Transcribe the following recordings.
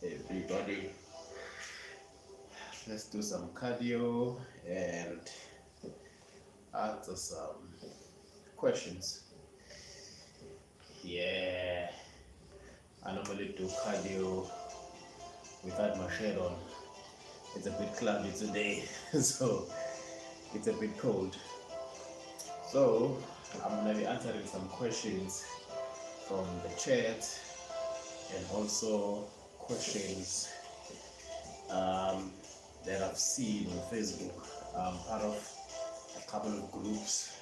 everybody. Let's do some cardio and answer some questions. Yeah, I normally do cardio without my shirt on. It's a bit cloudy today, so it's a bit cold. So I'm gonna be answering some questions from the chat and also questions that I've seen on Facebook. I'm part of a couple of groups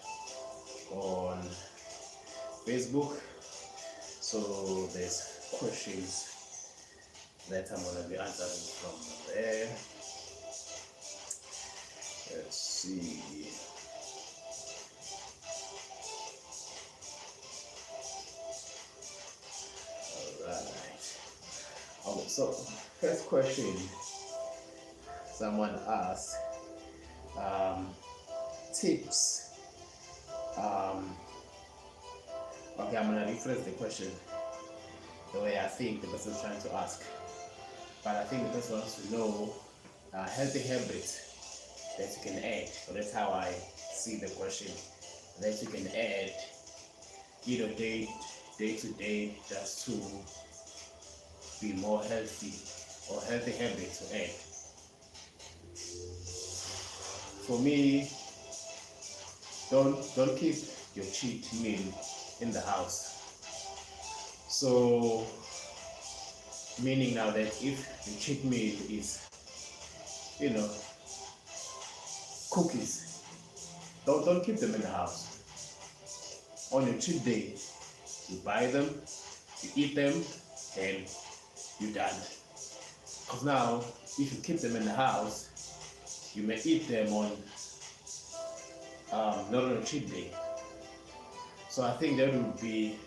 on Facebook, so there's questions that I'm going to be answering from there. Let's see. Alright. Okay, so first question someone asked, tips. Okay, I'm gonna rephrase the question the way I think the person is trying to ask. But I think the person wants to know healthy habits that you can add. So that's how I see the question. That you can add, day to day, just to be more healthy, or healthy habits to add. For me, don't keep your cheat meal in the house. So meaning now that if the cheat meal is, cookies, don't keep them in the house. On your cheat day, you buy them, you eat them, and you're done. Because now, if you keep them in the house, you may eat them on not on a cheat day. So I think that would be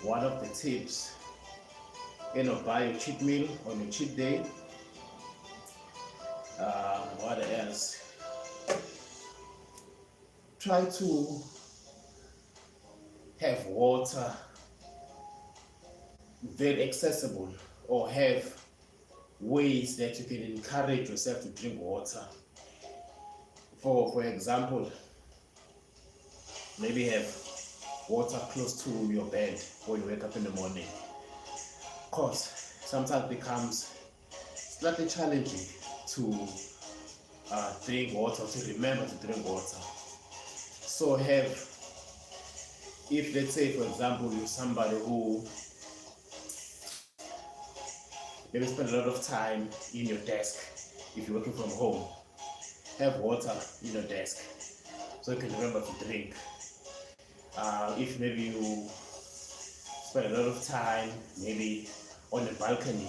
one of the tips. Buy your cheat meal on your cheat day. What else? Try to have water very accessible, or have ways that you can encourage yourself to drink water. For example, maybe have water close to your bed when you wake up in the morning. Because sometimes it becomes slightly challenging to drink water, to remember to drink water. So if let's say for example you're somebody who maybe spend a lot of time in your desk, if you're working from home, have water in your desk so you can remember to drink. If maybe you spend a lot of time maybe on the balcony,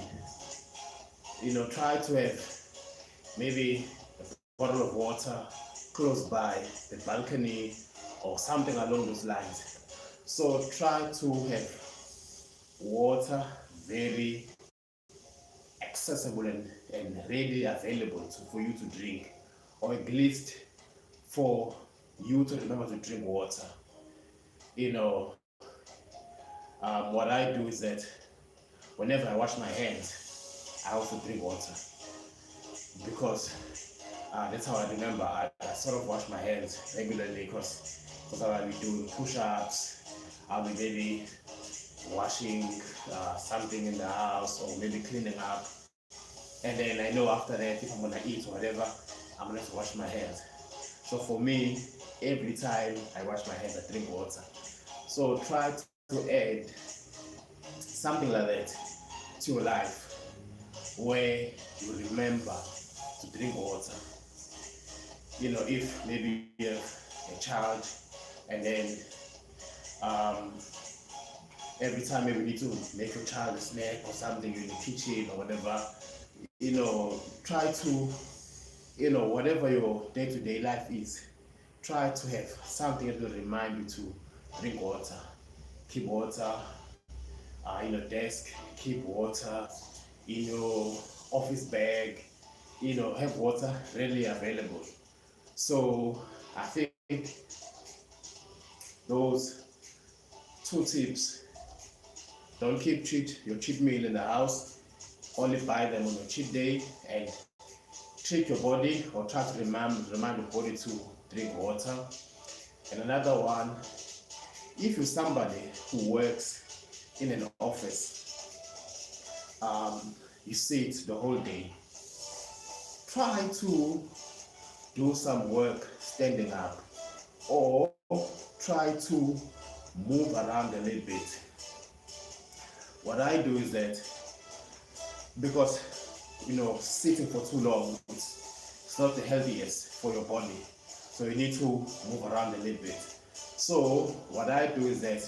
try to have maybe a bottle of water close by the balcony or something along those lines. So try to have water very accessible and readily available for you to drink, or at least for you to remember to drink water. What I do is that whenever I wash my hands, I also drink water, because that's how I remember. I sort of wash my hands regularly, because I'll be doing push-ups, I'll be maybe washing something in the house, or maybe cleaning up, and then I know after that, if I'm gonna eat or whatever, I'm gonna have to wash my hands. So for me, every time I wash my hands, I drink water. So try to add something like that to your life, where you remember to drink water. If maybe you have a child, and then every time maybe you need to make your child a snack or something in the kitchen or whatever, try to, whatever your day-to-day life is, try to have something that will remind you to drink water. Keep water in your desk, keep water in your office bag, have water readily available. So I think those two tips: don't keep your cheat meal in the house, Only buy them on your cheat day and trick your body or try to remind your body to drink water. And another one, if you're somebody who works in an office, you sit the whole day, try to do some work standing up or try to move around a little bit. What I do is that, because sitting for too long, it's not the healthiest for your body, so you need to move around a little bit. So what I do is that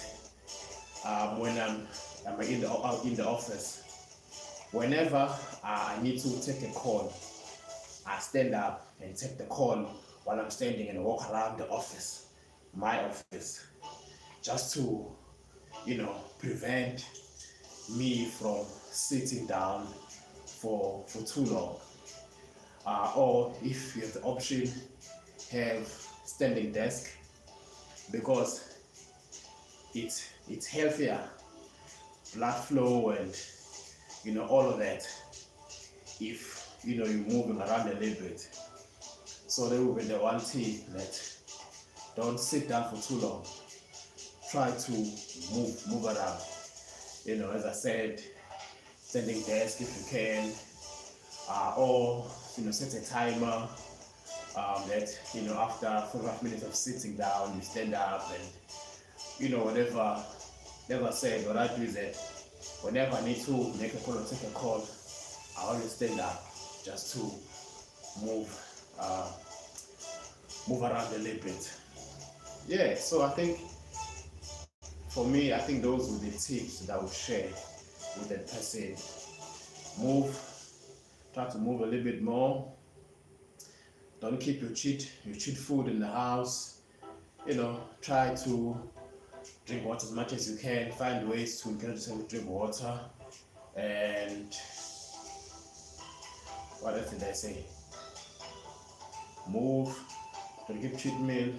when I'm in the office, whenever I need to take a call, I stand up and take the call while I'm standing and walk around the office, my office, just to prevent me from sitting down for too long. Or if you have the option, have standing desk, because it's healthier, blood flow and all of that, if you're moving around a little bit. So that will be the one thing, that don't sit down for too long. Try to move around. As I said, standing desk if you can, or set a timer that after 45 minutes of sitting down, you stand up and whatever. Never said, what I do is that whenever I need to make a call or take a call, I always stand up just to move around a little bit. Yeah, so I think for me, I think those were the tips that I would share with that person. Try to move a little bit more. Don't keep your cheat food in the house. Try to drink water as much as you can. Find ways to encourage yourself to drink water. And what else did I say? Move. Don't keep cheat meal.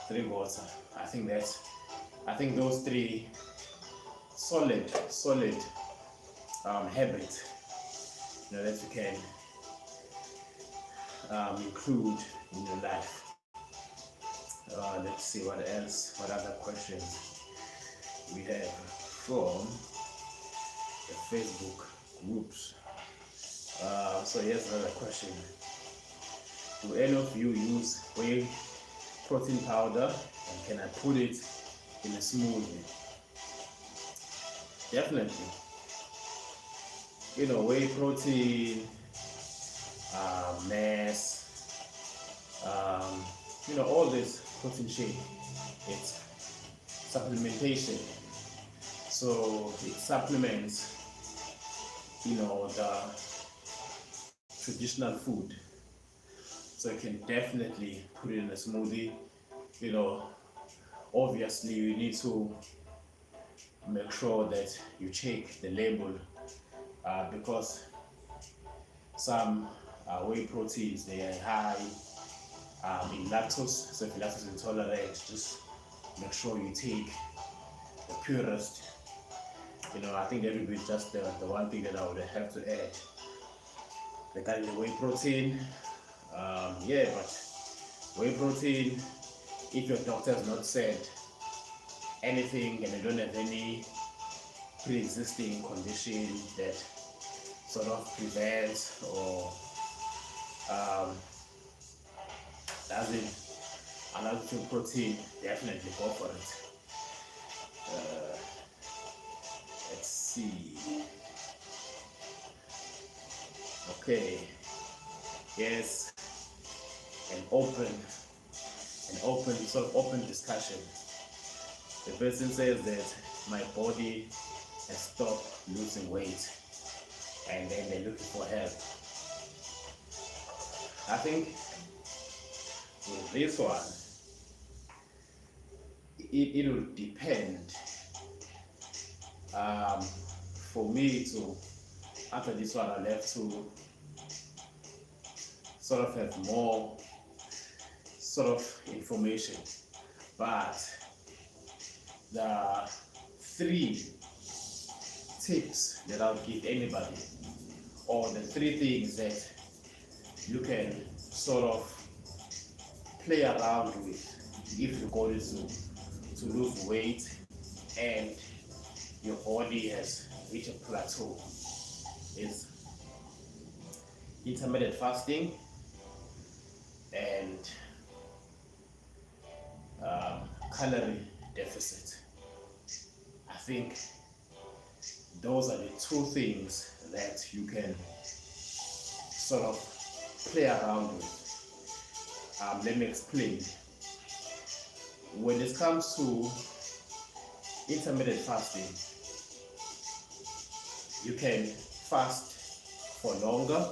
Drink water. I think those three solid habits that you can include in your life. Let's see what other questions we have from the Facebook groups. So here's another question. Do any of you use whey protein powder, and can I put it in a smoothie? Definitely. Whey protein, mass, all this protein shake, it's supplementation. So it supplements, the traditional food. So you can definitely put it in a smoothie. Obviously you need to make sure that you check the label, because some whey proteins, they are high in lactose. So if you're lactose intolerant, just make sure you take the purest. I think that would be just the one thing that I would have to add regarding the whey protein. But whey protein, if your doctor has not said anything and you don't have any pre-existing condition that sort of prevents or doesn't allow you to protein, definitely go for it. Let's see. Okay. Yes. An open discussion. The person says that my body has stopped losing weight, and then they're looking for help. I think with this one, it will depend. For me to, after this one, I'll have to sort of have more sort of information. But the 3 tips that I'll give anybody or the 3 things that you can sort of play around with if your goal is to lose weight and your body has reached a plateau is intermittent fasting and calorie deficit. I think those are the 2 things that you can sort of play around with. Let me explain. When it comes to intermittent fasting, you can fast for longer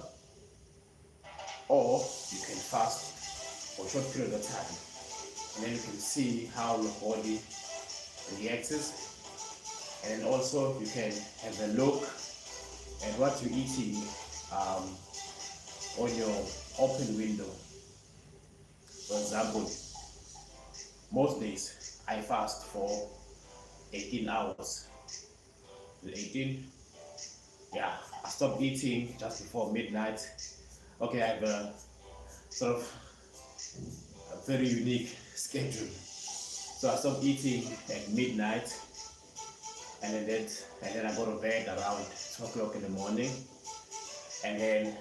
or you can fast for a short period of time, and then you can see how your body reacts. And then also you can have a look at what you're eating on your open window. For example, most days I fast for 18 hours. 18? Yeah, I stop eating just before midnight. Okay, I have a sort of a very unique schedule. So I stop eating at midnight, and then I go to bed around 2 o'clock in the morning, and then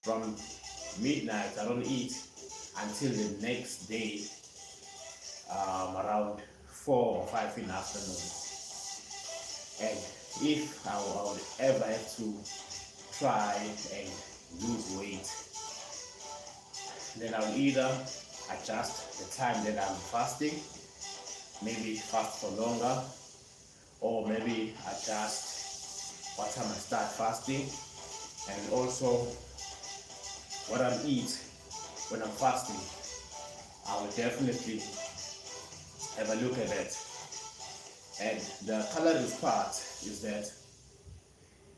from midnight I don't eat until the next day, around 4 or 5 in the afternoon. And if I would ever have to try and lose weight, then I'll either adjust the time that I'm fasting, maybe fast for longer, or maybe adjust what time I start fasting, and also what I eat when I'm fasting. I will definitely have a look at that. And the calories part is that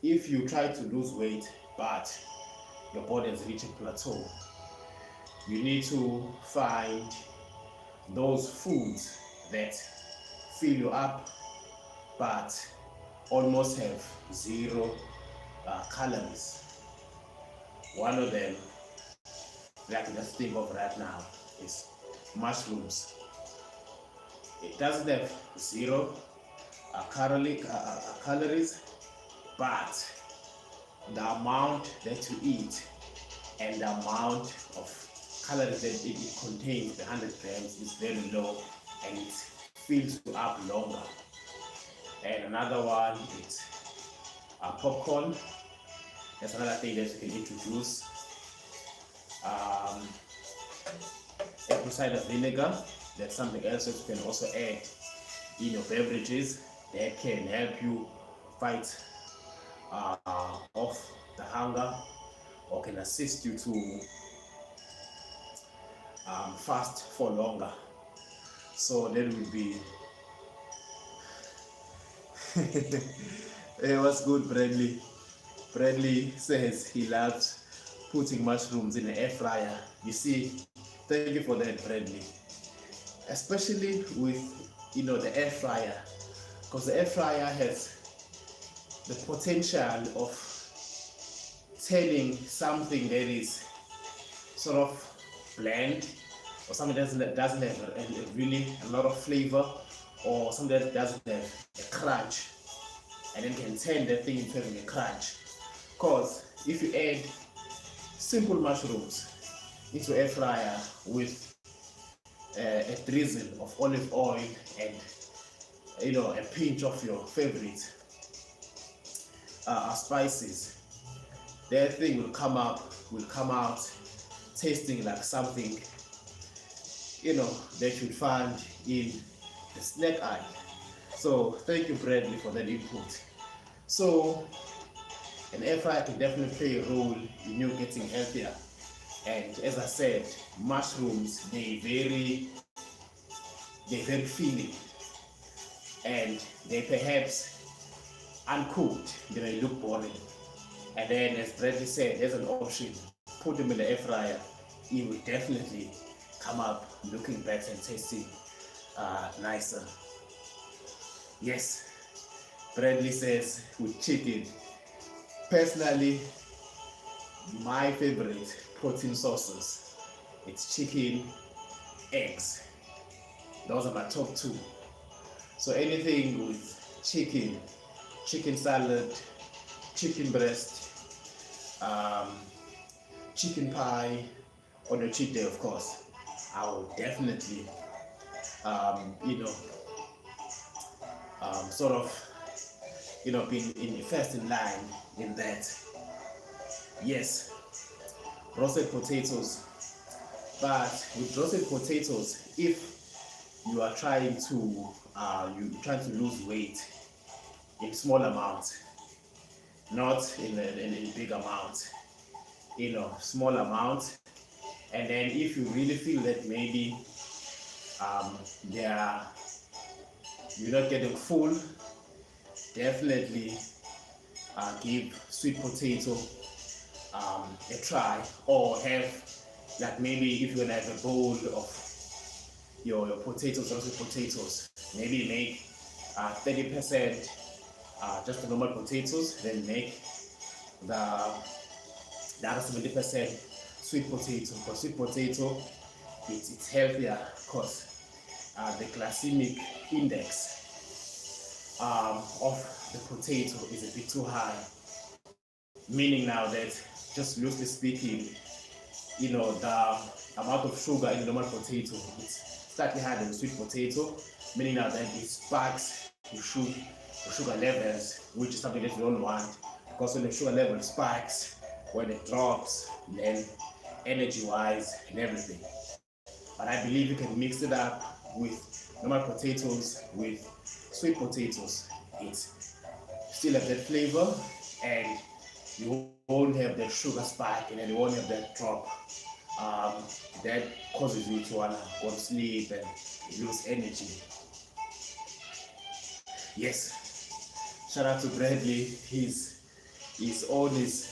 if you try to lose weight but your body has reached a plateau, you need to find those foods that fill you up but almost have 0 calories. One of them that I can just think of right now is mushrooms. It doesn't have 0 calories, but the amount that you eat and the amount of calories that it contains, the 100 grams, is very low, and it fills you up longer. And another one is popcorn. That's another thing that you can introduce. Apple cider vinegar, that's something else that you can also add in your beverages that can help you fight off the hunger, or can assist you to fast for longer. So that would be hey, what's good, Bradley? Bradley says he loves putting mushrooms in the air fryer. You see, thank you for that, Bradley. Especially with the air fryer, because the air fryer has the potential of turning something that is sort of bland, or something that doesn't have really a lot of flavor, or something that doesn't have a crunch, and then can turn that thing into having a crunch. Because if you add simple mushrooms into air fryer with a drizzle of olive oil and a pinch of your favorite spices, that thing will come out tasting like something that you'd find in the snack aisle. So thank you, Bradley, for that input. So an air fryer can definitely play a role in you getting healthier. And as I said, mushrooms, they're very filling, and they perhaps uncooked, they may look boring. And then, as Bradley said, there's an option: put them in the air fryer. It will definitely come up looking better and tasting nicer. Yes, Bradley says with chicken. Personally, my favorite protein sources. It's chicken, eggs. Those are my top two. So anything with chicken, chicken salad, chicken breast, um, chicken pie on your cheat day, of course, I will definitely, you know, sort of, being in first in line in that. Yes, roasted potatoes. But with roasted potatoes, if you are trying to lose weight in small amounts, not in big amount, small amount. And then if you really feel that maybe they are, you're not getting full, definitely give sweet potato a try, or have, like, maybe if you're gonna have a bowl of your potatoes, roasted potatoes, maybe make 30% just the normal potatoes, then make the other 70% sweet potato. Because sweet potato, it's healthier, because the glycemic index of the potato is a bit too high. Meaning now that, just loosely speaking, the amount of sugar in the normal potato is slightly higher than sweet potato, meaning now that it spikes your sugar levels, which is something that you don't want, because when the sugar level spikes, when it drops, then energy-wise and everything. But I believe you can mix it up with normal potatoes, with sweet potatoes. It still have that flavor, and you won't have that sugar spike, and then you won't have that drop that causes you to want to go to sleep and lose energy. Yes, shout out to Bradley. He's on his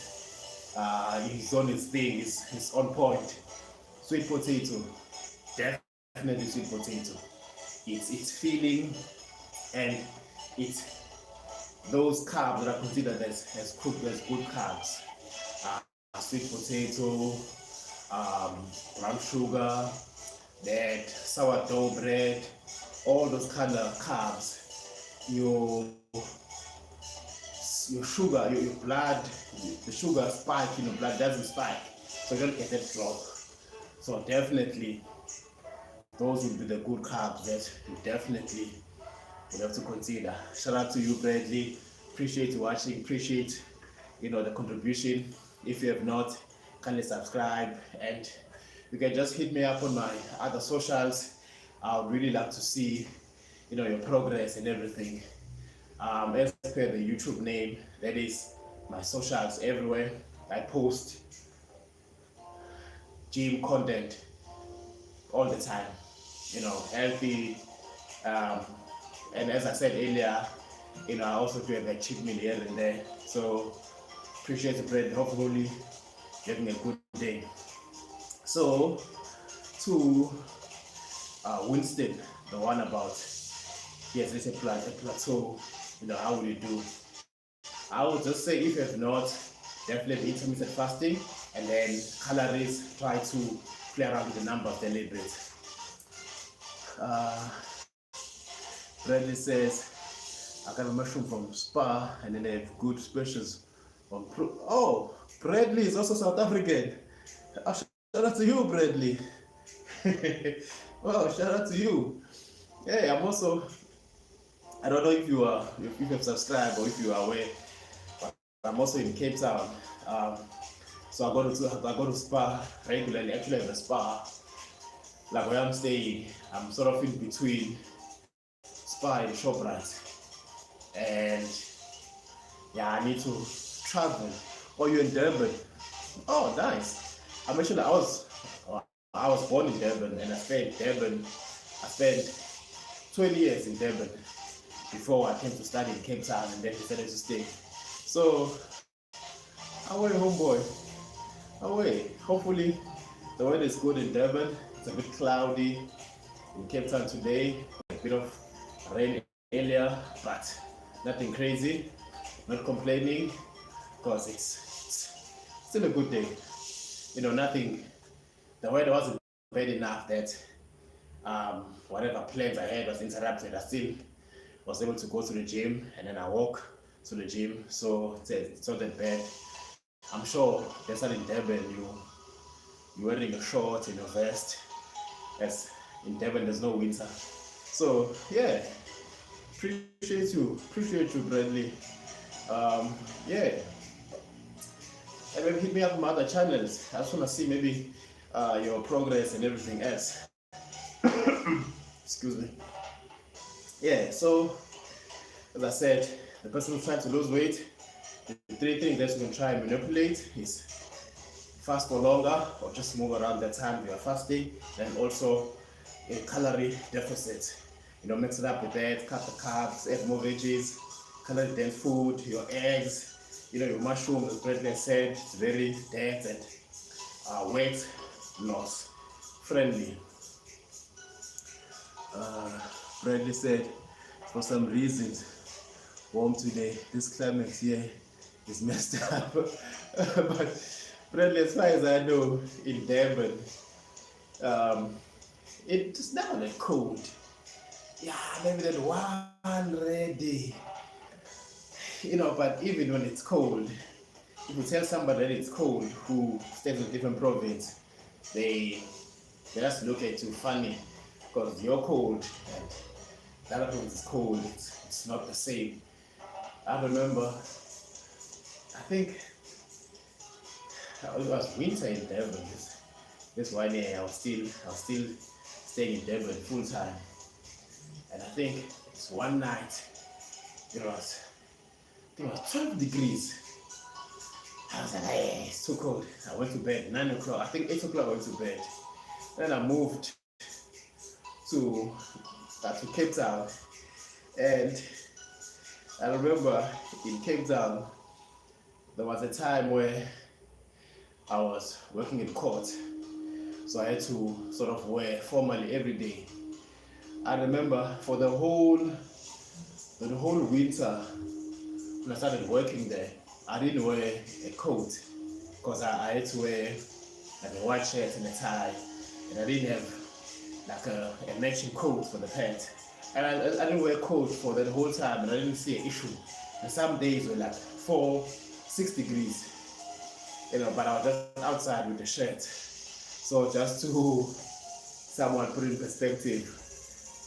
thing. He's on point. Sweet potato, definitely sweet potato. It's filling, and it's those carbs that are considered as good carbs. Sweet potato, brown sugar, that sourdough bread, all those kind of carbs. Your sugar, your blood, the sugar spike in your blood doesn't spike, so you don't get that drop. So definitely, those would be the good carbs that you definitely would have to consider. Shout out to you, Bradley. Appreciate you watching. Appreciate the contribution. If you have not, kindly subscribe, and you can just hit me up on my other socials. I would really love to see your progress and everything. As per the YouTube name, that is my socials everywhere. I post gym content all the time, healthy. And as I said earlier, I also do have a cheat meal here and there. So appreciate the bread. Hopefully having a good day. So to Winston, the one about, yes, it's a plateau, how will you do? I would just say, if you have not, definitely intermittent fasting, and then calories, try to play around with the numbers a little bit. Bradley says, I got a mushroom from Spa, and then they have good specials on oh, Bradley is also South African. Shout out to you, Bradley. Wow, shout out to you. Hey, I'm also, I don't know if you have subscribed or if you are aware, but I'm also in Cape Town. So I go to Spa regularly. Actually, I have a spa, like where I'm staying. I'm sort of in between Spa and Shoprite, and yeah, I need to travel. Oh, you're in Durban? Oh, nice. I was born in Durban, and I spent 20 years in Durban before I came to study in Cape Town, and then decided to stay. So, away, homeboy, away. Hopefully, the weather is good in Durban. It's a bit cloudy in Cape Town today. A bit of rain earlier, but nothing crazy. Not complaining, because still a good day. Nothing, the weather wasn't bad enough that whatever plans I had was interrupted. I still was able to go to the gym, and then I walk to the gym, so it's not that bad. I'm sure there's not in Durban, you're wearing a short and a vest, as in Durban there's no winter. So yeah, appreciate you, Bradley. Yeah, and maybe hit me up on my other channels. I just want to see maybe your progress and everything else. Excuse me. Yeah, so as I said, the person who's trying to lose weight, the three things that you can try and manipulate is fast for longer or just move around the time you are fasting, and also a calorie deficit. Mix it up with that, cut the carbs, add more veggies, calorie dense food, your eggs, your mushrooms, as Bradley said, it's very dense and weight loss friendly. Bradley said, for some reasons, warm today, this climate here is messed up. But Bradley, as far as I know, in Durban, it's not that cold. Yeah, maybe that one red day. But even when it's cold, if you tell somebody that it's cold who stays in a different province, they just look at you funny because you're cold and the other province is cold. It's not the same. I remember, I think it was winter in Durban. This one year I was still staying in Durban full time, and I think it's one night it was 12 degrees. I was like, hey, it's too cold. I went to bed 9 o'clock. I think 8 o'clock I went to bed. Then I moved to Cape Town, and I remember in Cape Town there was a time where I was working in court, so I had to sort of wear formally every day. I remember for the whole winter when I started working there, I didn't wear a coat because I had to wear like a white shirt and a tie, and I didn't have like a matching coat for the pants. And I didn't wear a coat for the whole time, and I didn't see an issue. And some days were like 6 degrees, but I was just outside with the shirt. So just to somewhat put in perspective,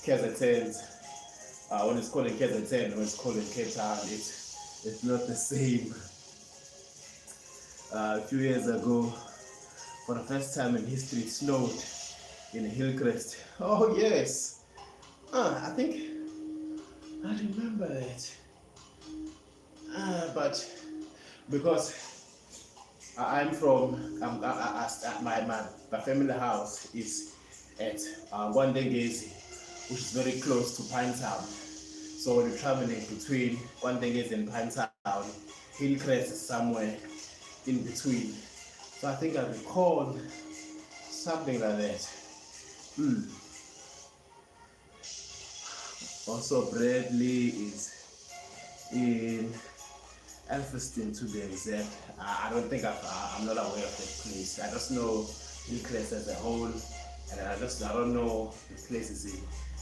KZN, when it's called in KZN, when it's called in Cape Town, it's not the same. A few years ago, for the first time in history, it snowed in Hillcrest. Oh yes, I think I remember it. But because I'm from my family house is at Wandengezi, which is very close to Pinetown. So when you're traveling between Wandengezi and Pinetown, Hillcrest is somewhere in between. So I think I recall something like that. Also, Bradley is in Elphiston, to be exact. I don't think I'm not aware of that place. I just know Hillcrest as a whole, and I don't know the places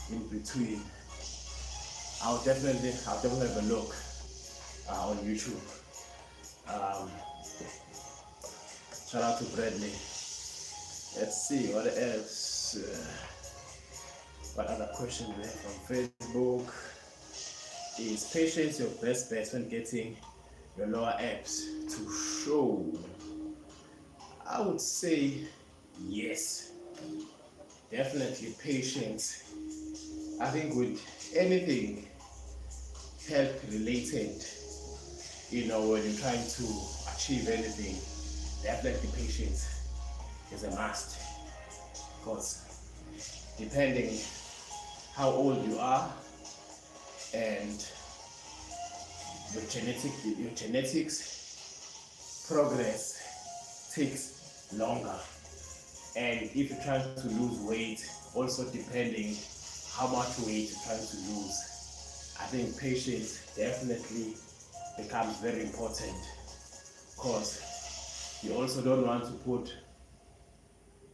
in between. I'll definitely have a look on YouTube. Shout out to Bradley. Let's see what else. What other question we have from Facebook? Is patience your best bet when getting your lower abs to show? I would say yes. Definitely patience. I think with anything health related, when you're trying to achieve anything, definitely patience is a must. Because depending how old you are and your genetics, progress takes longer. And if you're trying to lose weight, also depending how much weight you're trying to lose, I think patience definitely becomes very important, because You also don't want to put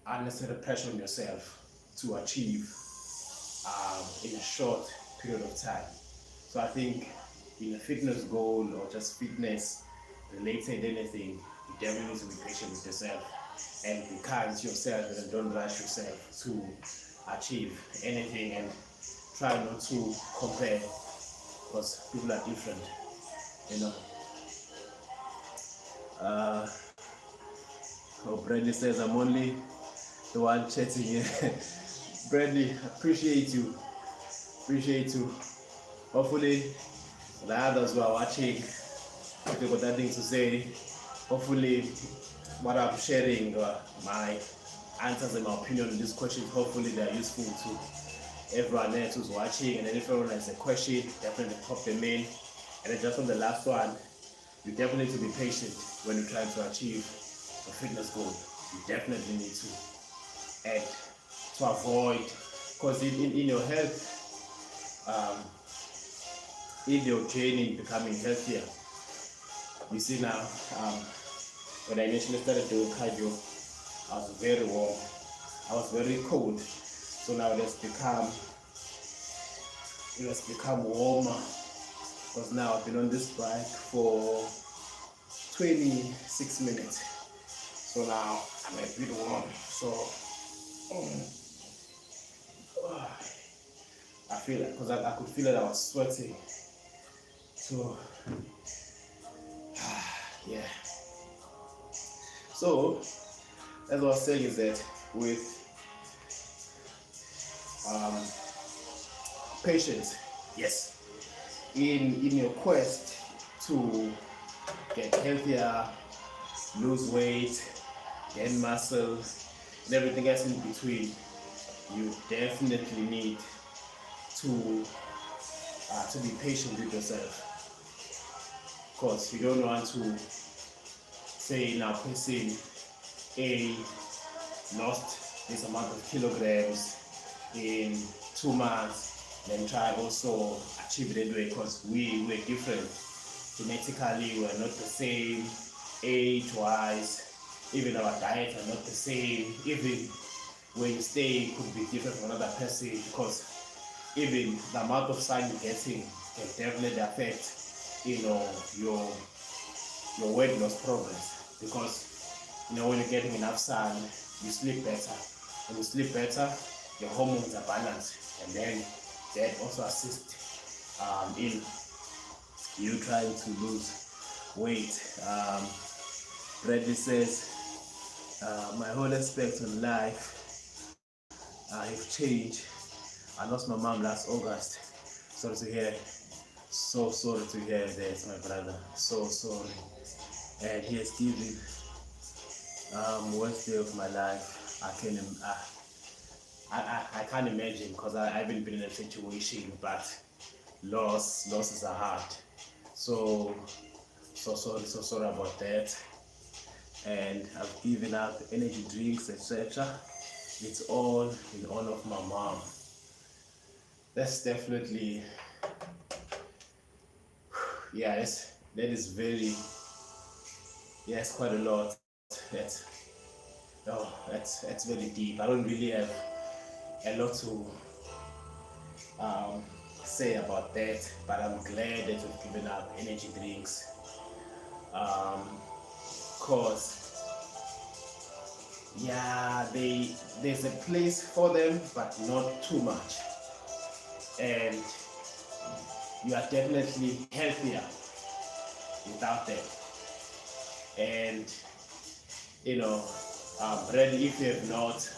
unnecessary pressure on yourself to achieve in a short period of time. So I think in a fitness goal or just fitness related anything, you definitely need to be patient with yourself and be kind to yourself and don't rush yourself to achieve anything, and try not to compare because people are different, you know. Bradley says I'm only the one chatting here. Bradley, appreciate you. Hopefully the others who are watching, if they got nothing to say, hopefully what I'm sharing, my answers and my opinion on these questions, hopefully they are useful to everyone else who's watching. And then if everyone has a question, definitely pop them in. And then just on the last one, you definitely need to be patient when you're trying to achieve a fitness goal. You definitely need to, and to avoid, because in your health, in your journey in becoming healthier, you see now, when I initially started doing cardio, I was very warm, I was very cold. So now it has become warmer, because now I've been on this bike for 26 minutes. So now I'm a bit warm. So I feel like, because I could feel that I was sweating. So yeah. So as I was saying is that with patience, yes, in your quest to get healthier, lose weight, gain muscle, and everything else in between, you definitely need to be patient with yourself, because you don't want to say now person A lost this amount of kilograms in 2 months, then try also achieve it anyway, because we're different. Genetically, we're not the same, age-wise, even our diets are not the same, even where you stay could be different from another person, because even the amount of sun you're getting can definitely affect, your weight loss progress. Because when you're getting enough sun, you sleep better. When you sleep better, your hormones are balanced, and then that also assists in you trying to lose weight. Bradley says, my whole aspect on life have changed. I lost my mom last August. Sorry to hear. So sorry to hear that, my brother. So sorry. And he has given worst day of my life. I can't imagine, because I haven't been in a situation, but losses are hard. So sorry about that. And I've given up energy drinks, etc. It's all in honor of my mom. That's definitely, yeah, that is very, yes, quite a lot. That's very deep. I don't really have a lot to say about that, but I'm glad that you've given up energy drinks, cause yeah, there's a place for them, but not too much, and you are definitely healthier without them. And Brady, if you have not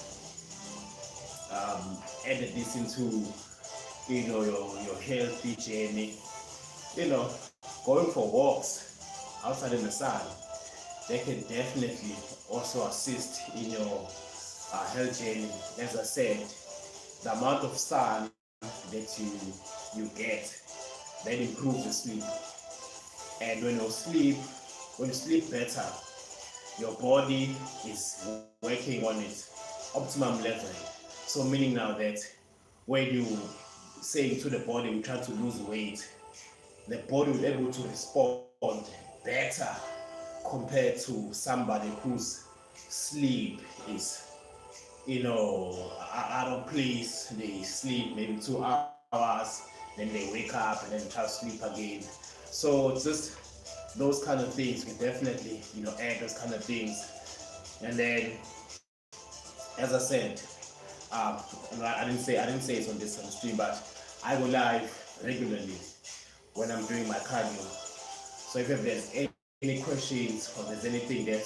added this into your healthy journey, going for walks outside in the sun, they can definitely also assist in your health journey. As I said, the amount of sun that you get, that improves the sleep. And when you sleep better, your body is working on its optimum level. So meaning now that when you say to the body, we try to lose weight, the body will be able to respond better compared to somebody whose sleep is, out of place. They sleep maybe 2 hours, then they wake up and then try to sleep again. So just those kind of things can definitely, add those kind of things. And then, as I said, I didn't say it's on this stream, but I go live regularly when I'm doing my cardio. So if there's any questions or there's anything that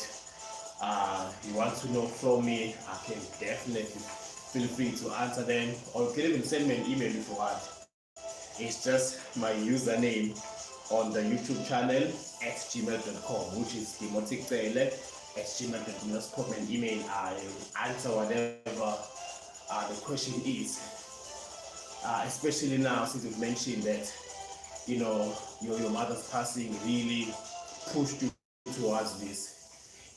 you want to know from me, I can definitely feel free to answer them, or you can even send me an email if you want. It's just my username on the YouTube channel at gmail.com, which is demotic@gmail.com. Just put me an email. I'll answer whatever the question is. Especially now, since you've mentioned that your mother's passing really pushed you towards this.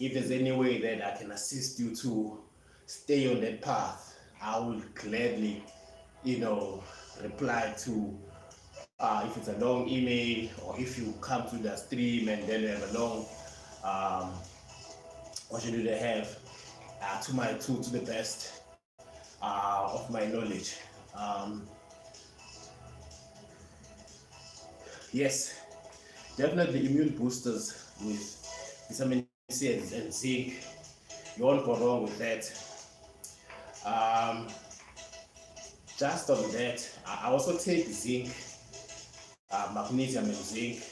If there's any way that I can assist you to stay on that path, I will gladly, reply to, if it's a long email, or if you come to the stream and then you have a long, what you do they have, to the best of my knowledge. Yes, definitely immune boosters with vitamin C and zinc. You won't go wrong with that. Just on that, I also take zinc, magnesium and zinc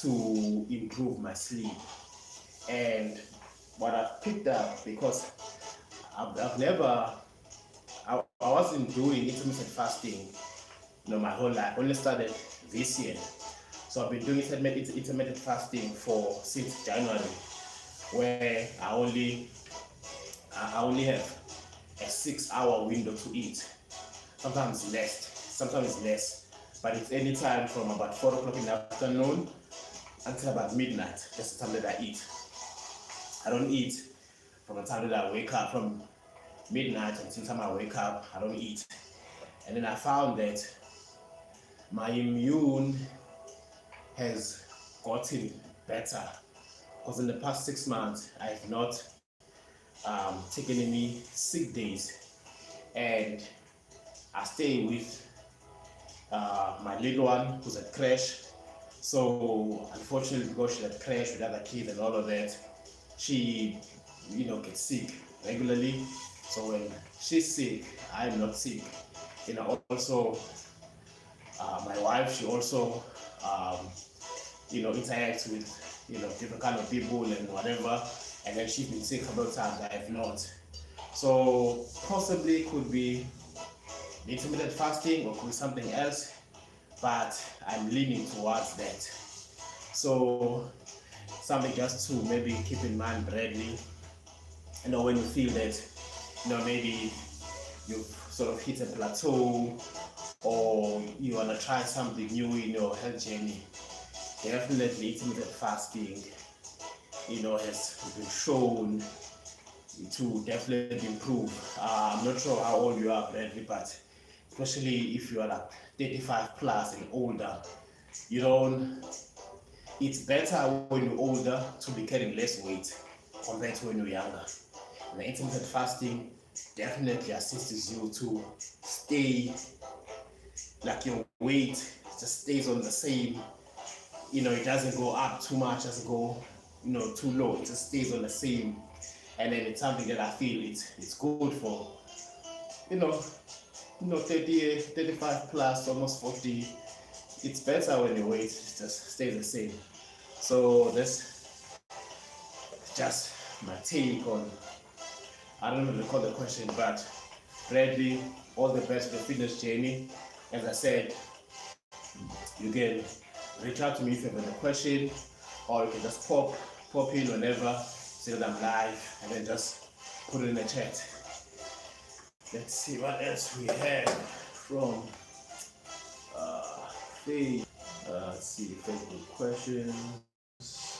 to improve my sleep. And what I've picked up, because I wasn't doing intermittent fasting, my whole life. I only started this year. So I've been doing intermittent fasting since January, where I only have a 6-hour window to eat. Sometimes less, but it's any time from about 4 o'clock in the afternoon until about midnight. That's the time that I eat. I don't eat from the time that I wake up, from midnight until the time I wake up. I don't eat. And then I found that my immune has gotten better, because in the past 6 months I have not taken any sick days, and I stay with my little one who's at crash. So unfortunately, because she's at crash with other kids and all of that, she gets sick regularly. So when she's sick, I'm not sick. Also my wife, she also interacts with different kind of people and whatever, and then she's been sick a couple of times. I have not. So possibly could be intermittent fasting, or could be something else, but I'm leaning towards that. So something just to maybe keep in mind, Bradley. When you feel that maybe you've sort of hit a plateau, or you want to try something new in your health journey, definitely intermittent fasting has been shown to definitely improve. I'm not sure how old you are, Bradley, but especially if you are like 35 plus and older, it's better when you're older to be carrying less weight compared to when you're younger. And the intermittent fasting definitely assists you to stay, like, your weight just stays on the same, it doesn't go up too much, doesn't go too low, it just stays on the same. And then it's something that I feel it's good for 30, 35 plus, almost 40. It's better when your weight just stays the same. So that's just my take on, I don't know if they call the question, but Bradley, all the best with the fitness journey. As I said, you can reach out to me if you have any question, or you can just pop in whenever, say that I'm live, and then just put it in the chat. Let's see what else we have from let's see, Facebook questions. Let's see.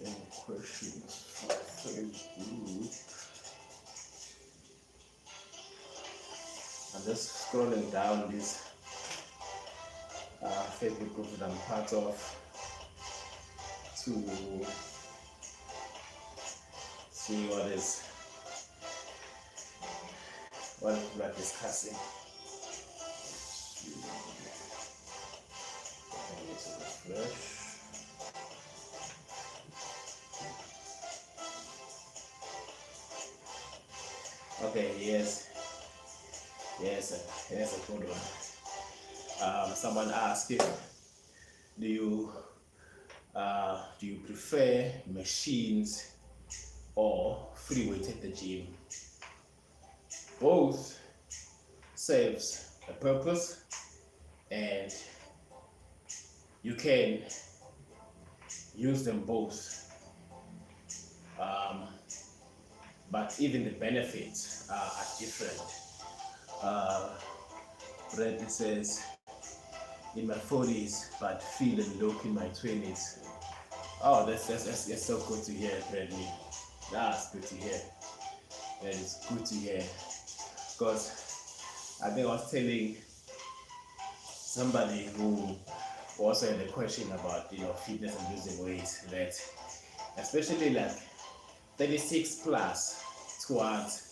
any questions from Facebook? I'm just scrolling down this Facebook group that I'm part of to see what people are discussing. Okay, yes, a good one. Someone asked if do you prefer machines or free weight at the gym? Both serves a purpose, and you can use them both. But even the benefits are different. Bradley says, in my 40s, but feeling low in my 20s. Oh, that's so good to hear, Bradley. That's good to hear. That is good to hear. Because I think I was telling somebody who also had a question about fitness and losing weight, that especially like 36 plus towards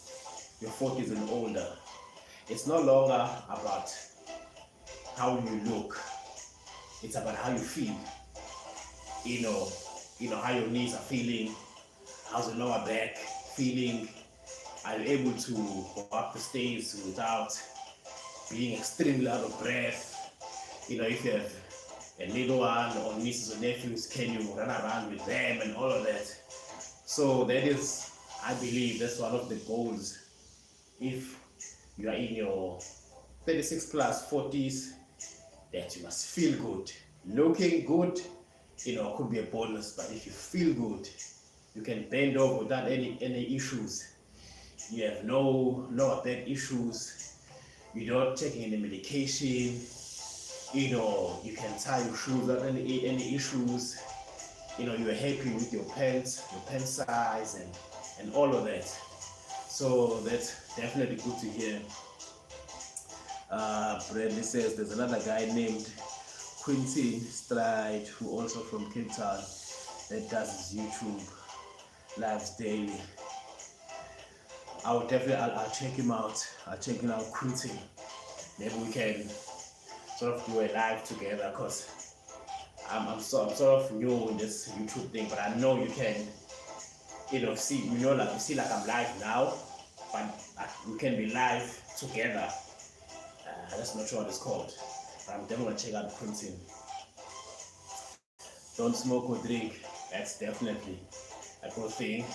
your 40s and older, it's no longer about how you look, it's about how you feel. How your knees are feeling, how's your lower back feeling, are you able to go up the stairs without being extremely out of breath. If you have a little one or nieces or nephews, can you run around with them and all of that? So that is, I believe, that's one of the goals. If you are in your 36 plus 40s, that you must feel good. Looking good, could be a bonus, but if you feel good, you can bend over without any issues. You have no back issues. You're not taking any medication. You can tie your shoes without any issues. You're happy with your pant size and all of that. So that's definitely good to hear. Bradley says there's another guy named Quintin Stride, who also from Cape Town, that does his YouTube lives daily. I'll check him out. I'll check him out, Quintin. Maybe we can sort of do a live together, because I'm sort of new in this YouTube thing, but I know you can, see like I'm live now, but we can be live together. That's not sure what it's called, but I'm definitely gonna check out Quintin. Don't smoke or drink. That's definitely a good thing.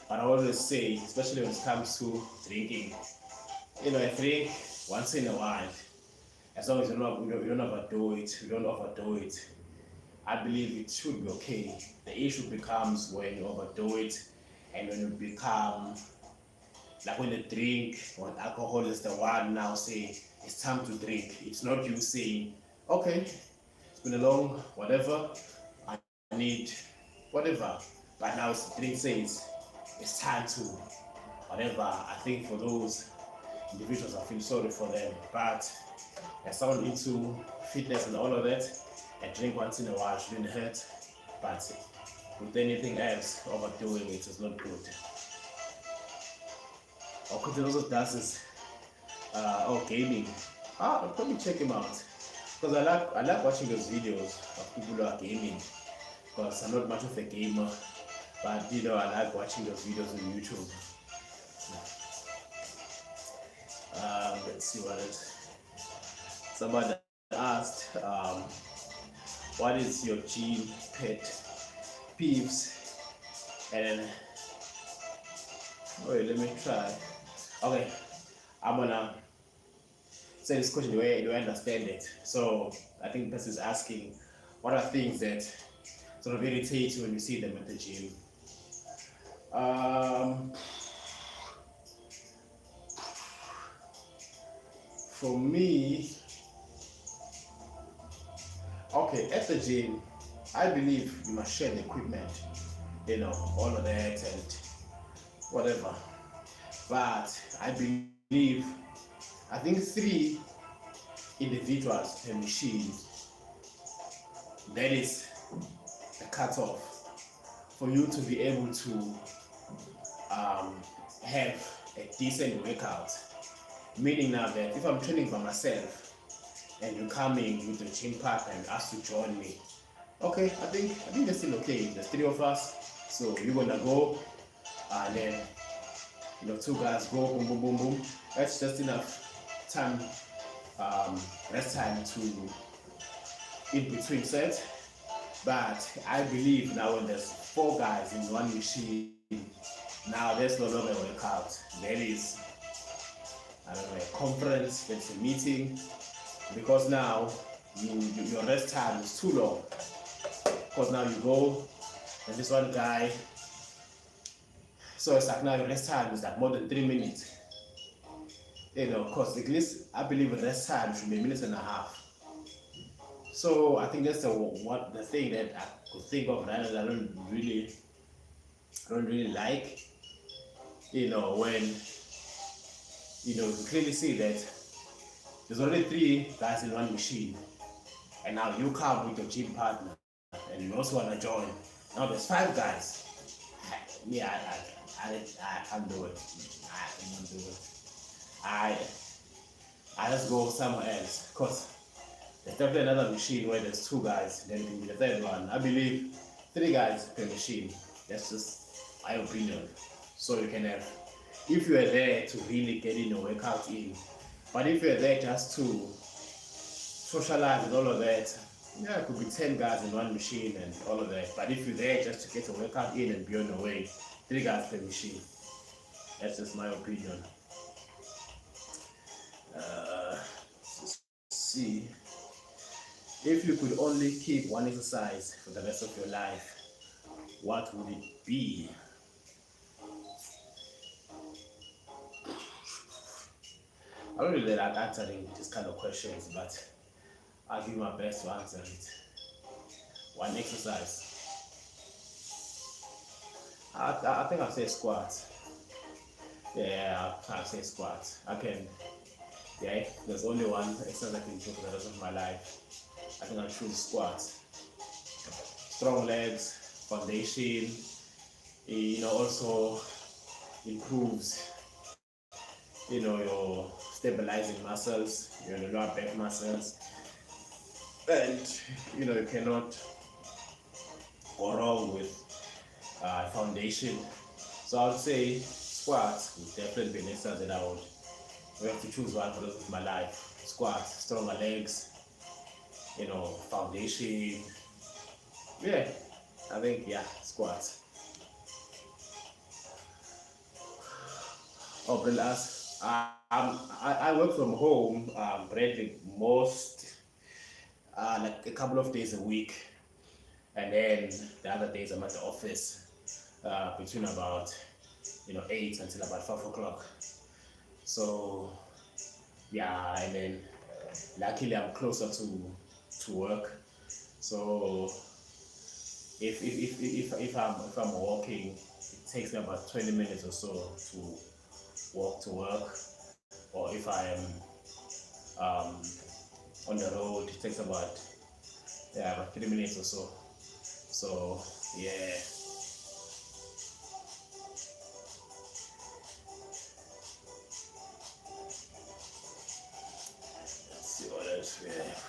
But I always say, especially when it comes to drinking, I drink once in a while. As long as you don't overdo it, I believe it should be okay. The issue becomes when you overdo it, and when you become, like when the drink or alcohol is the one now saying, it's time to drink. It's not you saying, okay, it's been a long whatever, I need whatever. But now it's the drink says, it's time to whatever. I think for those individuals, I feel sorry for them. But as someone into fitness and all of that, a drink once in a while shouldn't hurt. But with anything else, overdoing it is not good. Or could also does this gaming. I'll probably check him out, because I like watching those videos of people who are gaming, because I'm not much of a gamer, but I like watching those videos on YouTube. Let's see what else. Somebody asked, what is your gym pet peeves? And wait, let me try. Okay, I'm gonna say this question the way I understand it. So I think this is asking, what are things that sort of irritate you when you see them at the gym? For me, okay, at the gym, I believe you must share the equipment. all of that and whatever. But I believe, I think 3 individuals per machine, that is the cutoff for you to be able to have a decent workout. Meaning now that if I'm training by myself and you're coming with a gym partner and ask to join me, okay, I think that's still okay. There's 3 of us, so you're gonna go, and then 2 guys go, boom, boom, boom, boom. That's just enough time, rest time to in between sets. But I believe now when there's 4 guys in one machine, now there's no longer a workout. There is, I don't know, a conference, there's a meeting, because now your rest time is too long. Because now you go, and this one guy, so it's like now your rest time is like more than 3 minutes. Because at least I believe the rest time should be a minute and a half. So I think that's the thing that I could think of that I don't really like. When you clearly see that there's only 3 guys in one machine, and now you come with your gym partner, and you also want to join. Now there's 5 guys. Yeah, I can't do it. I cannot do it. I just go somewhere else, because there's definitely another machine where there's 2 guys, then it can be the third one. I believe 3 guys per machine. That's just my opinion. So you can have, if you are there to really get in a workout in, but if you're there just to socialize and all of that, yeah, it could be 10 guys in one machine and all of that. But if you're there just to get a workout in and be on the way, 3 guys per machine. That's just my opinion. Let's see. If you could only keep one exercise for the rest of your life, what would it be? I don't really like answering these kind of questions, but I'll give my best to answer it. One exercise. I think I'll say squats. Yeah, I'll say squats. Yeah, there's only one exercise I can do for the rest of my life. I think I'll choose squats. Strong legs, foundation, also improves, your stabilizing muscles, your lower back muscles, and you cannot go wrong with foundation. So I would say squats would definitely be an exercise that I would have to choose one for the rest of my life. Squats, stronger legs, foundation. Yeah, I think squats. Oh, but last, I work from home, practically most, like a couple of days a week, and then the other days I'm at the office, between about 8 until about 5 o'clock. So yeah, and then luckily I'm closer to work. So if I'm walking, it takes me about 20 minutes or so to walk to work, or if I am on the road, it takes about 3 minutes or so. So yeah. Let's see what else we have.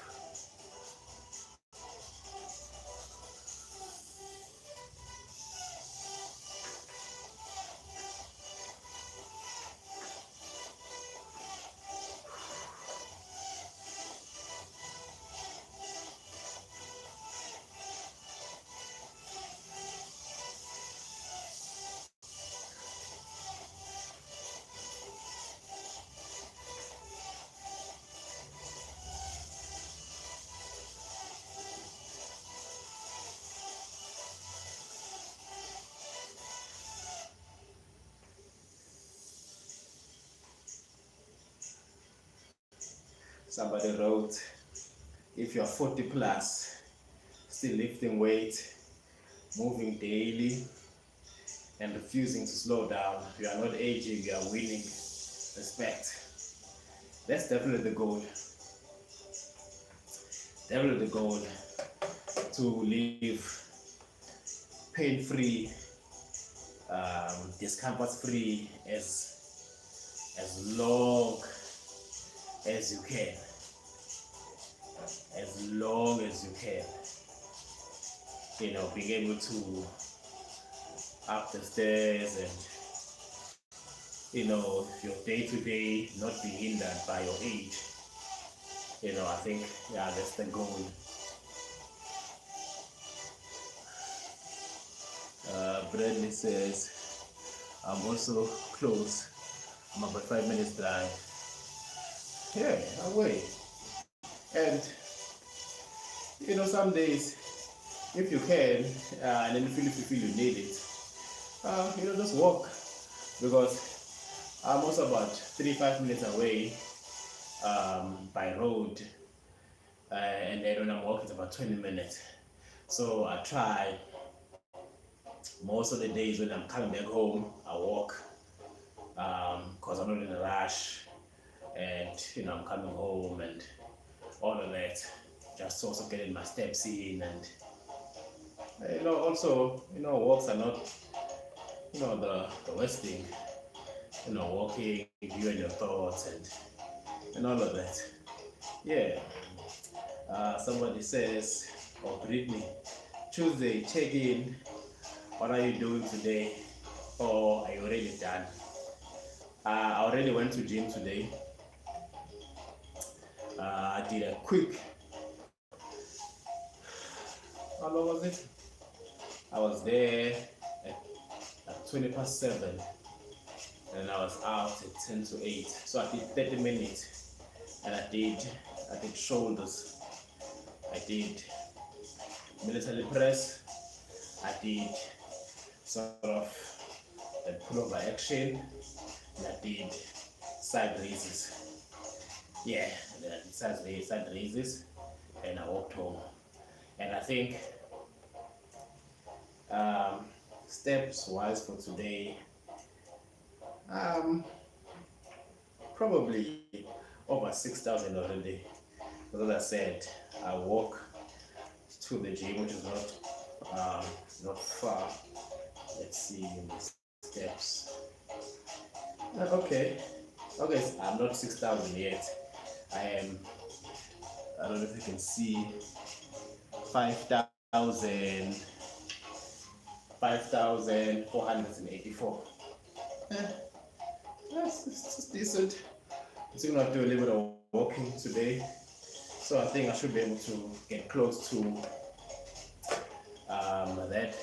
Somebody wrote, if you're 40 plus, still lifting weight, moving daily, and refusing to slow down. You are not aging, you are winning respect. That's definitely the goal. Definitely the goal, to live pain-free, discomfort-free as long as you can. As long as you can. You know, being able to up the stairs and, you know, your day-to-day not be hindered by your age. You know, I think, yeah, that's the goal. Bradley says, I'm also close. I'm about 5 minutes drive. Yeah, away. And, you know, some days, if you can, and then if you feel you need it, you know, just walk. Because I'm also about 3-5 minutes away by road, and then when I'm walking, it's about 20 minutes. So I try. Most of the days when I'm coming back home, I walk, because I'm not in a rush, and, you know, I'm coming home and all of that, just also getting my steps in. And, you know, also, you know, walks are not, you know, the worst thing. You know, walking, you and your thoughts, and all of that. Yeah. Somebody says, or Brittany, Tuesday, check in. What are you doing today? Or are you already done? I already went to gym today. I did a quick, how long was it? I was there at 20 past 7, and I was out at 10 to 8. So I did 30 minutes, and I did shoulders, I did military press, I did sort of a pullover action, and I did side raises. Yeah, and then I did side raises, and I walked home. And I think, steps wise for today, probably over 6,000 already. Because as I said, I walk to the gym, which is not far. Let's see in the steps. Okay, I'm not 6,000 yet. I am, I don't know if you can see, 5,000, 5,484. That's decent. I'm still gonna do a little bit of walking today, so I think I should be able to get close to that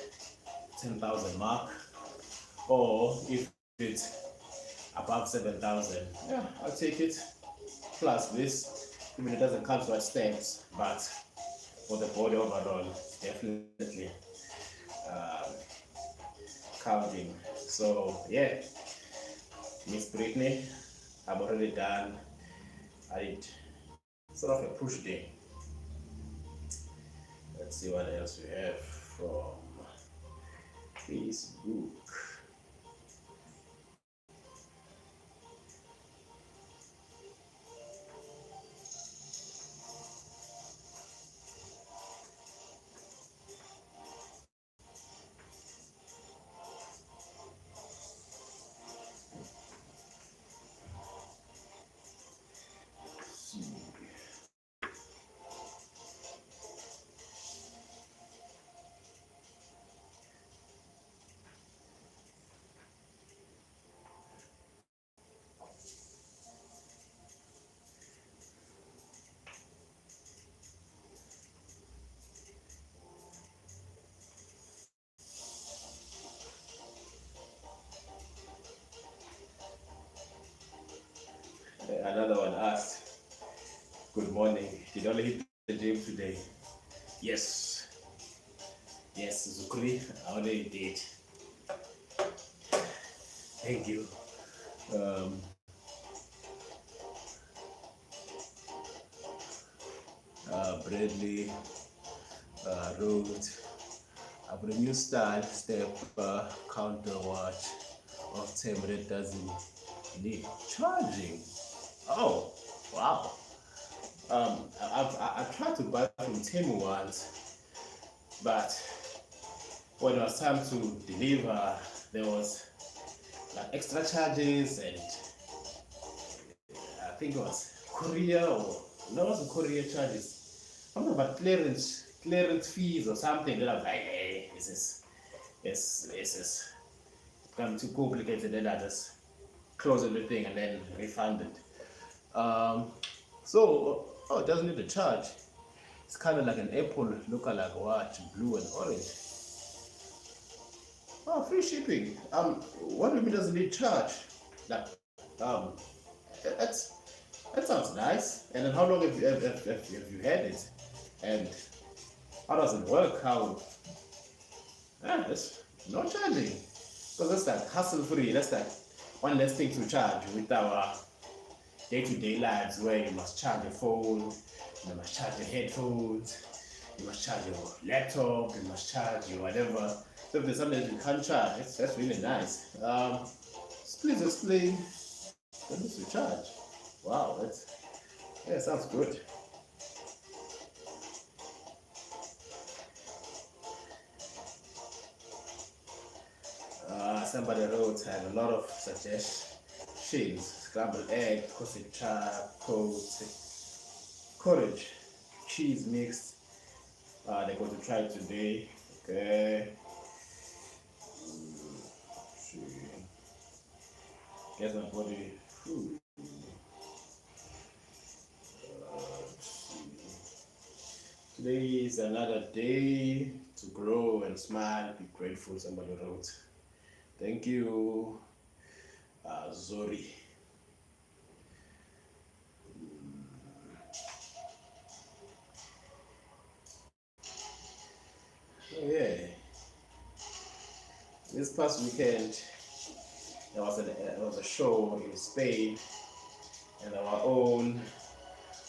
10,000 mark, or if it's above 7,000, yeah, I'll take it. Plus this, even it doesn't come to steps, but for the body overall, it's definitely counting. So yeah, Miss Brittany, I'm already done. I did sort of a push day. Let's see what else we have from Facebook. Another one asked, good morning, did only hit the gym today? Yes, Zukuri, I already did. Thank you. Bradley wrote, I've a new step counter watch of Temu that doesn't need charging. Oh, wow. I've tried to buy from Temu once, but when it was time to deliver, there was like extra charges, and I think it was courier, or no, it wasn't courier charges. I don't know about clearance fees or something. Then I was like, hey, this is become too complicated. Then I just close everything and then refund it. It doesn't need a charge. It's kind of like an Apple lookalike watch, blue and orange. Oh, free shipping. What do you mean doesn't need charge? Like, that's that sounds nice. And then how long have you had it? And how does it work? It's no charging. Because that's like hassle free. That's like one less thing to charge with our day-to-day lives, where you must charge your phone, you must charge your headphones, you must charge your laptop, you must charge your whatever. So if there's something that you can't charge, that's really nice. Please explain what needs to charge. Wow, sounds good. Somebody wrote, I had a lot of suggestions: scrambled egg, costed chap, courage, cheese mixed. They're going to try it today. Okay. Guess my body food. Today is another day to grow and smile, be grateful. Somebody wrote. Thank you, Zori. Oh, yeah. This past weekend, there was a show in Spain, and our own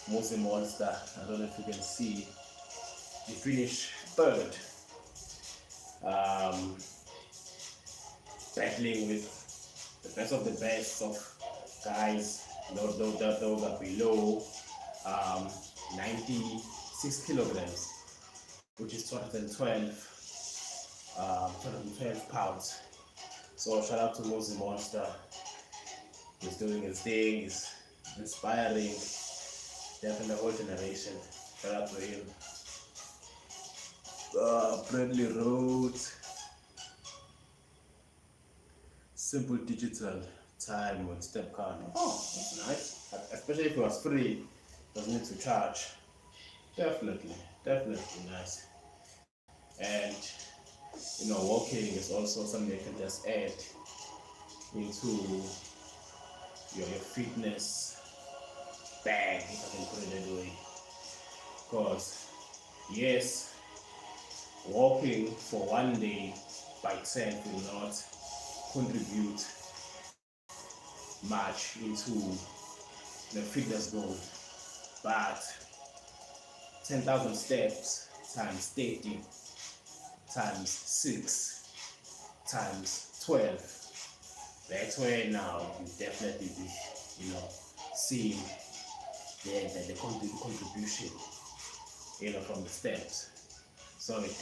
Muslim monster. I don't know if you can see. He finished third, battling with the best of the best of guys. Those are below 96 kilograms, which is 212 pounds. So shout out to Muslim Monster. He's doing his thing. He's inspiring definitely the whole generation. Shout out to him. Bradley wrote, simple digital time on step count. Oh, that's nice. Especially if it was free, doesn't need to charge. Definitely nice. And walking is also something you can just add into your fitness bag, if I can put it that way. Because yes, walking for one day by itself will not contribute much into the fitness goal, but 10,000 steps times 30 times 6 times 12, that's where now you definitely be seeing the contribution from the steps. So it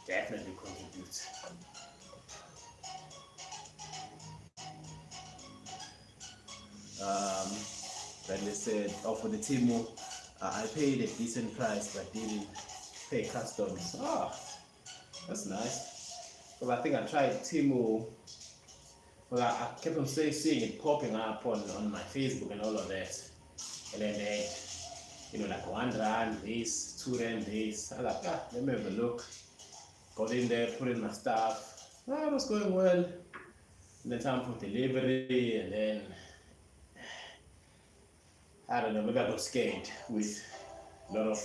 definitely contributes. Like they said, for the Temu, I paid a decent price but didn't pay customs. That's nice. Because I think I tried Temu. Well, I kept on seeing it popping up on my Facebook and all of that. And then they like R1 this, R2 this. I was like, let me have a look. Got in there, put in my stuff. It was going well. And then time for delivery, and then I don't know, maybe I got scared with a lot of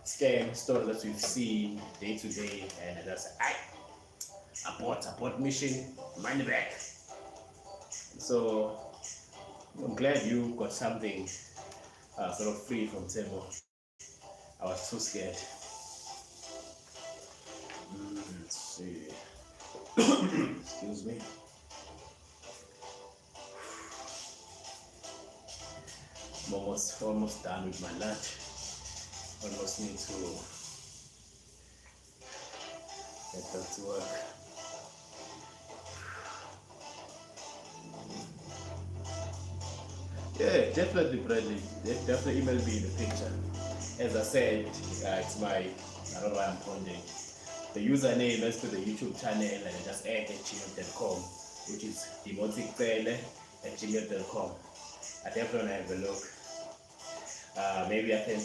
scam stories that we've seen day to day, and I just abort mission, money back. So I'm glad you got something sort of free from Temu. I was too scared. see. Excuse me. I'm almost done with my lunch. Almost need to get back to work. Yeah, definitely, Bradley. Definitely email me in the picture. As I said, it's my, I don't know why I'm pointing. The username is to the YouTube channel and I just add at gmail.com, which is demoticpele@gmail.com. I definitely have a look. Maybe I can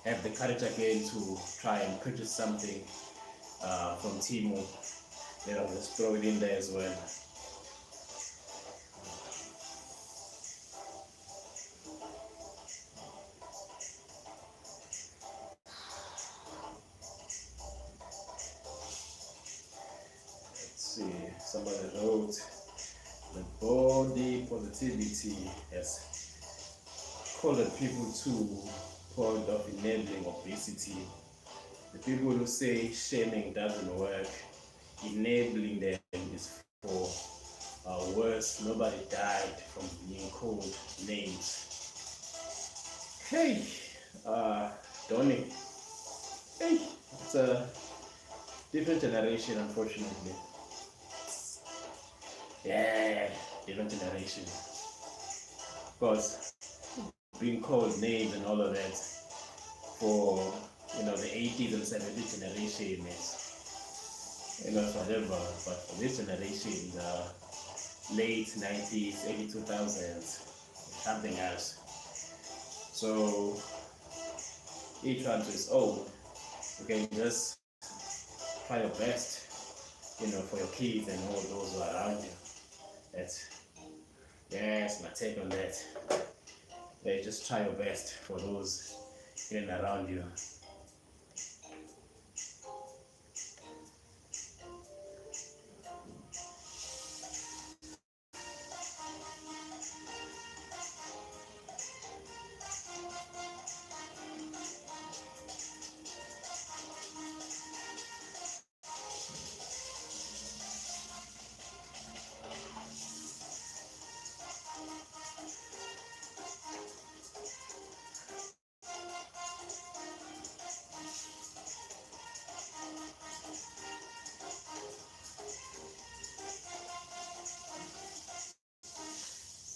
have the courage again to try and purchase something from Timo. Then I'll just throw it in there as well. Somebody wrote, the body positivity has called people to point of enabling obesity. The people who say shaming doesn't work, enabling them is for worse. Nobody died from being called names. Hey, Donnie. Hey, it's a different generation, unfortunately. Yeah, different generation. Because being called names and all of that for the 80s and 70s generation is whatever. But for this generation, the late 90s, early 2000s, something else. So each one to his own. You can just try your best, for your kids and all those who are around you. That's my take on that. Yeah, just try your best for those in and around you.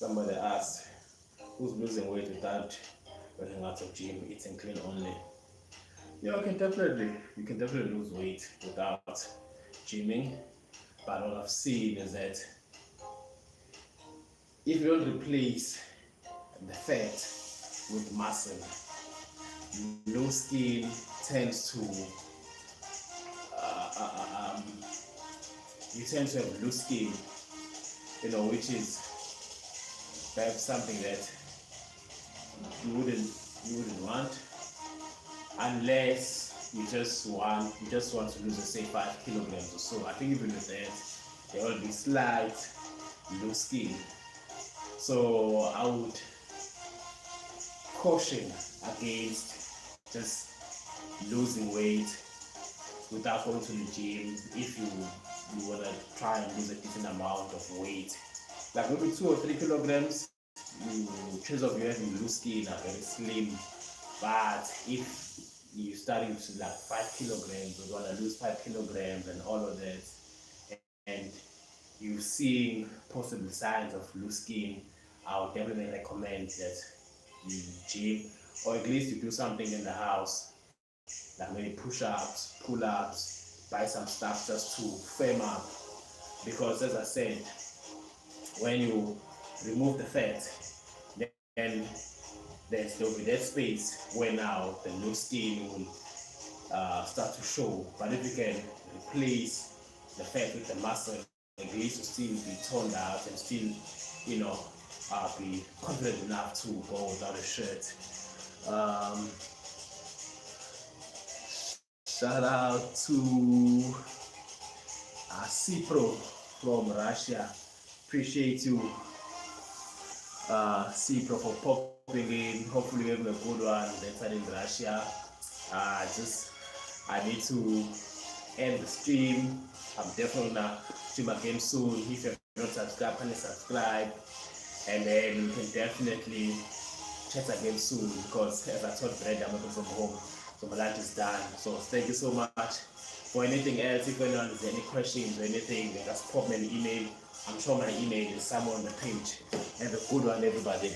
Somebody asked, who's losing weight without working out of gym, eating clean only? Yeah, you can definitely lose weight without gymming. But what I've seen is that if you don't replace the fat with muscle, loose skin tends to you tend to have loose skin, which is perhaps something that you wouldn't want, unless you just want to lose, say, 5 kilograms or so. I think even with that, there will be slight loose skin. So I would caution against just losing weight without going to the gym. If you want to try and lose a decent amount of weight, like maybe 2 or 3 kilograms, chances of you having loose skin are very slim. But if you're starting to like 5 kilograms, you want to lose 5 kilograms and all of that, and you're seeing possible signs of loose skin, I would definitely recommend that you gym, or at least you do something in the house, like maybe push-ups, pull-ups, buy some stuff just to firm up. Because as I said, when you remove the fat, then there'll be that space where now the loose skin will start to show. But if you can replace the fat with the muscle, at least you still be toned out and still, be confident enough to go without a shirt. Shout out to Cipro from Russia. Appreciate you, Cipro, for popping in. Hopefully you're having a good one later in Russia. I need to end the stream. I'm definitely gonna stream again soon. If you're not subscribed, can you subscribe? And then we can definitely chat again soon, because as I told Brad, I'm working from home, so my lunch is done. So thank you so much. For anything else, if anyone has any questions or anything, just pop me an email. I'm sure my email is somewhere on the page. Have a good one, everybody.